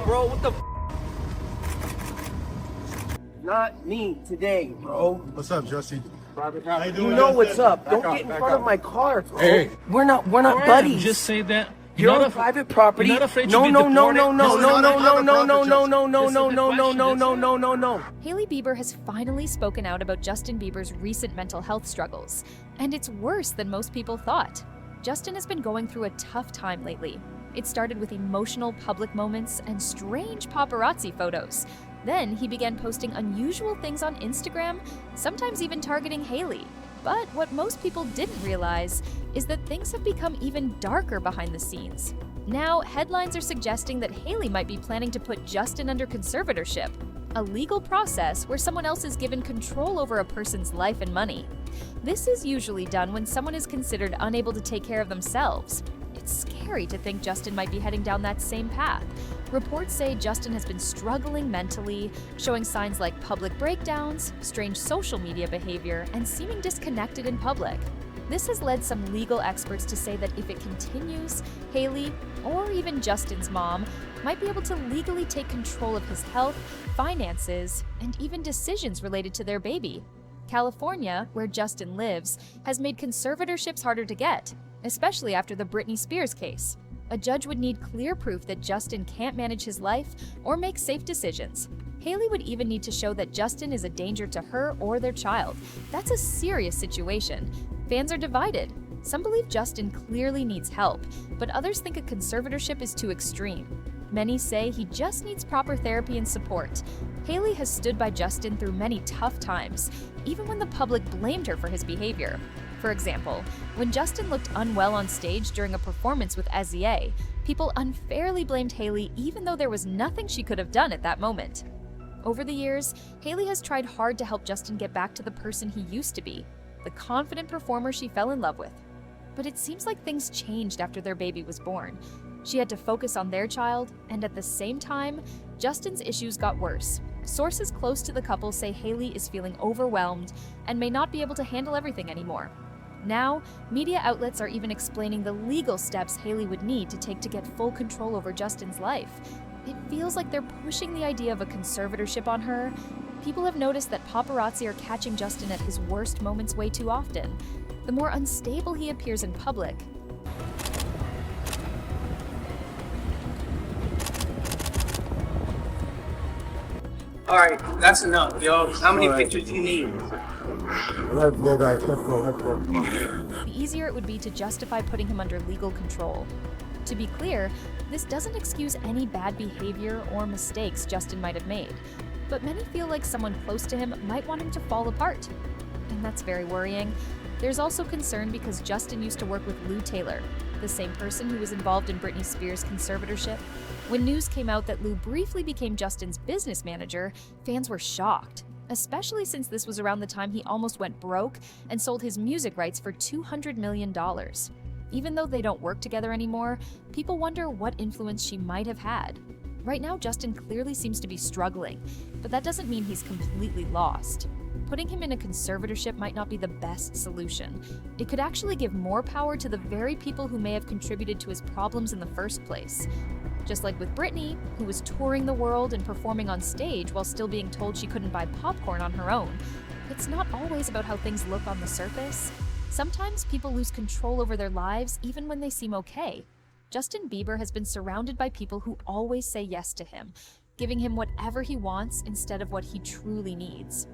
Bro, what the Not me today, bro. What's up, Justin? You know what's up. Don't get in front of my car, bro. Hey. We're not buddies. Just say that. You're on private property. You're not afraid to No, be no, no, deported? no, no, This is no, not no, a no, private no, no, property, no, no, This is no, the no, no, question, no, isn't no, it? no, no, no. Hailey Bieber has finally spoken out about Justin Bieber's recent mental health struggles, and it's worse than most people thought. Justin has been going through a tough time lately. It started with emotional public moments and strange paparazzi photos. Then he began posting unusual things on Instagram, sometimes even targeting Hailey. But what most people didn't realize is that things have become even darker behind the scenes. Now, headlines are suggesting that Hailey might be planning to put Justin under conservatorship, a legal process where someone else is given control over a person's life and money. This is usually done when someone is considered unable to take care of themselves. It's scary to think Justin might be heading down that same path. Reports say Justin has been struggling mentally, showing signs like public breakdowns, strange social media behavior, and seeming disconnected in public. This has led some legal experts to say that if it continues, Hailey, or even Justin's mom, might be able to legally take control of his health, finances, and even decisions related to their baby. California, where Justin lives, has made conservatorships harder to get, especially after the Britney Spears case. A judge would need clear proof that Justin can't manage his life or make safe decisions. Hailey would even need to show that Justin is a danger to her or their child. That's a serious situation. Fans are divided. Some believe Justin clearly needs help, but others think a conservatorship is too extreme. Many say he just needs proper therapy and support. Hailey has stood by Justin through many tough times, even when the public blamed her for his behavior. For example, when Justin looked unwell on stage during a performance with Azzie, people unfairly blamed Hailey even though there was nothing she could have done at that moment. Over the years, Hailey has tried hard to help Justin get back to the person he used to be, the confident performer she fell in love with. But it seems like things changed after their baby was born. She had to focus on their child, and at the same time, Justin's issues got worse. Sources close to the couple say Hailey is feeling overwhelmed and may not be able to handle everything anymore. Now, media outlets are even explaining the legal steps Hailey would need to take to get full control over Justin's life. It feels like they're pushing the idea of a conservatorship on her. People have noticed that paparazzi are catching Justin at his worst moments way too often. The more unstable he appears in public, All right, that's enough, yo. How many pictures do you need? Let's go, guys. Let's go. the easier it would be to justify putting him under legal control. To be clear, this doesn't excuse any bad behavior or mistakes Justin might have made, but many feel like someone close to him might want him to fall apart. And that's very worrying. There's also concern because Justin used to work with Lou Taylor, the same person who was involved in Britney Spears' conservatorship. When news came out that Lou briefly became Justin's business manager, fans were shocked, especially since this was around the time he almost went broke and sold his music rights for $200 million. Even though they don't work together anymore, people wonder what influence she might have had. Right now, Justin clearly seems to be struggling, but that doesn't mean he's completely lost. Putting him in a conservatorship might not be the best solution. It could actually give more power to the very people who may have contributed to his problems in the first place. Just like with Britney, who was touring the world and performing on stage while still being told she couldn't buy popcorn on her own. It's not always about how things look on the surface. Sometimes people lose control over their lives even when they seem okay. Justin Bieber has been surrounded by people who always say yes to him, giving him whatever he wants instead of what he truly needs.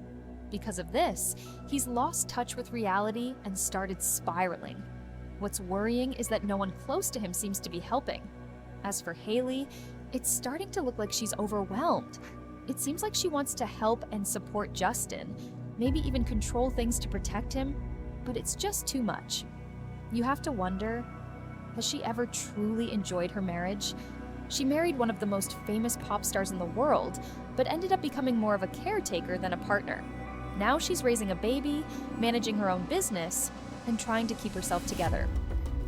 Because of this, he's lost touch with reality and started spiraling. What's worrying is that no one close to him seems to be helping. As for Hailey, it's starting to look like she's overwhelmed. It seems like she wants to help and support Justin, maybe even control things to protect him, but it's just too much. You have to wonder, has she ever truly enjoyed her marriage? She married one of the most famous pop stars in the world, but ended up becoming more of a caretaker than a partner. Now she's raising a baby, managing her own business, and trying to keep herself together.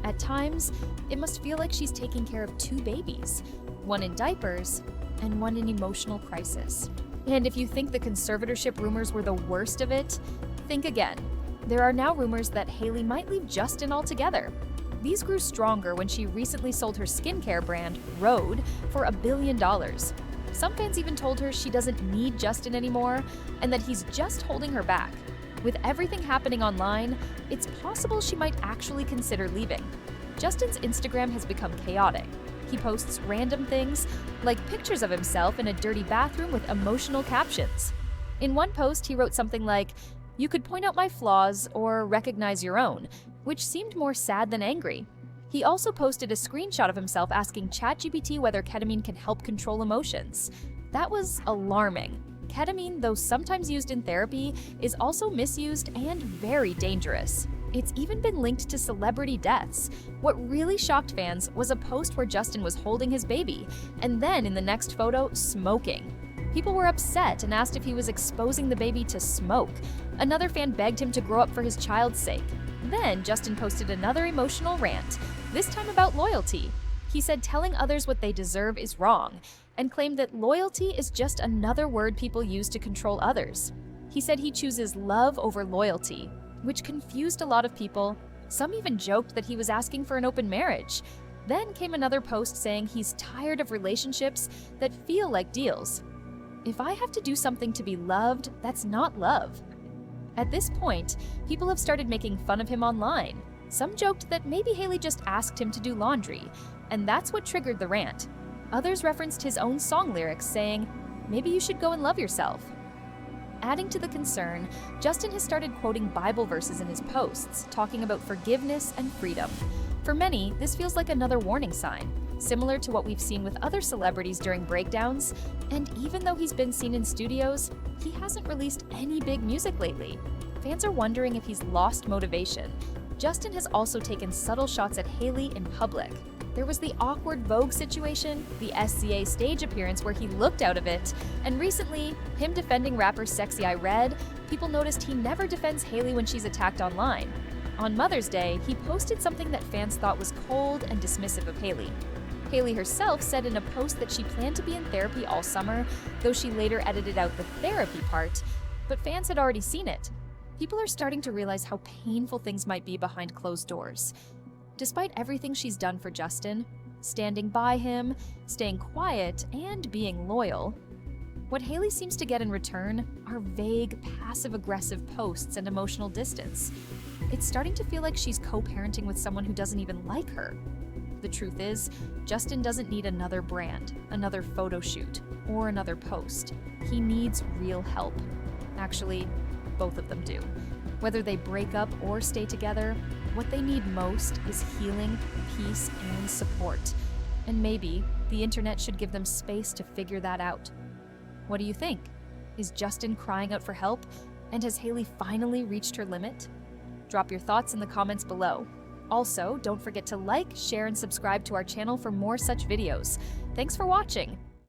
At times, it must feel like she's taking care of two babies, one in diapers and one in emotional crisis. And if you think the conservatorship rumors were the worst of it, think again. There are now rumors that Hailey might leave Justin altogether. These grew stronger when she recently sold her skincare brand, Rhode, for $1 billion. Some fans even told her she doesn't need Justin anymore and that he's just holding her back. With everything happening online, it's possible she might actually consider leaving. Justin's Instagram has become chaotic. He posts random things, like pictures of himself in a dirty bathroom with emotional captions. In one post, he wrote something like, "You could point out my flaws or recognize your own," which seemed more sad than angry. He also posted a screenshot of himself asking ChatGPT whether ketamine can help control emotions. That was alarming. Ketamine, though sometimes used in therapy, is also misused and very dangerous. It's even been linked to celebrity deaths. What really shocked fans was a post where Justin was holding his baby, and then in the next photo, smoking. People were upset and asked if he was exposing the baby to smoke. Another fan begged him to grow up for his child's sake. Then Justin posted another emotional rant, this time about loyalty. He said telling others what they deserve is wrong, and claimed that loyalty is just another word people use to control others. He said he chooses love over loyalty, which confused a lot of people. Some even joked that he was asking for an open marriage. Then came another post saying he's tired of relationships that feel like deals. If I have to do something to be loved, that's not love. At this point, people have started making fun of him online. Some joked that maybe Hailey just asked him to do laundry, and that's what triggered the rant. Others referenced his own song lyrics, saying, "Maybe you should go and love yourself." Adding to the concern, Justin has started quoting Bible verses in his posts, talking about forgiveness and freedom. For many, this feels like another warning sign, similar to what we've seen with other celebrities during breakdowns, and even though he's been seen in studios, he hasn't released any big music lately. Fans are wondering if he's lost motivation. Justin has also taken subtle shots at Hailey in public. There was the awkward Vogue situation, the SCA stage appearance where he looked out of it, and recently, him defending rapper Sexy I Red. People noticed he never defends Hailey when she's attacked online. On Mother's Day, he posted something that fans thought was cold and dismissive of Hailey. Hailey herself said in a post that she planned to be in therapy all summer, though she later edited out the therapy part, but fans had already seen it. People are starting to realize how painful things might be behind closed doors. Despite everything she's done for Justin, standing by him, staying quiet, and being loyal, what Hailey seems to get in return are vague, passive-aggressive posts and emotional distance. It's starting to feel like she's co-parenting with someone who doesn't even like her. The truth is, Justin doesn't need another brand, another photo shoot, or another post. He needs real help. Actually, both of them do. Whether they break up or stay together, what they need most is healing, peace, and support. And maybe the internet should give them space to figure that out. What do you think? Is Justin crying out for help? And has Hailey finally reached her limit? Drop your thoughts in the comments below. Also, don't forget to like, share, and subscribe to our channel for more such videos. Thanks for watching!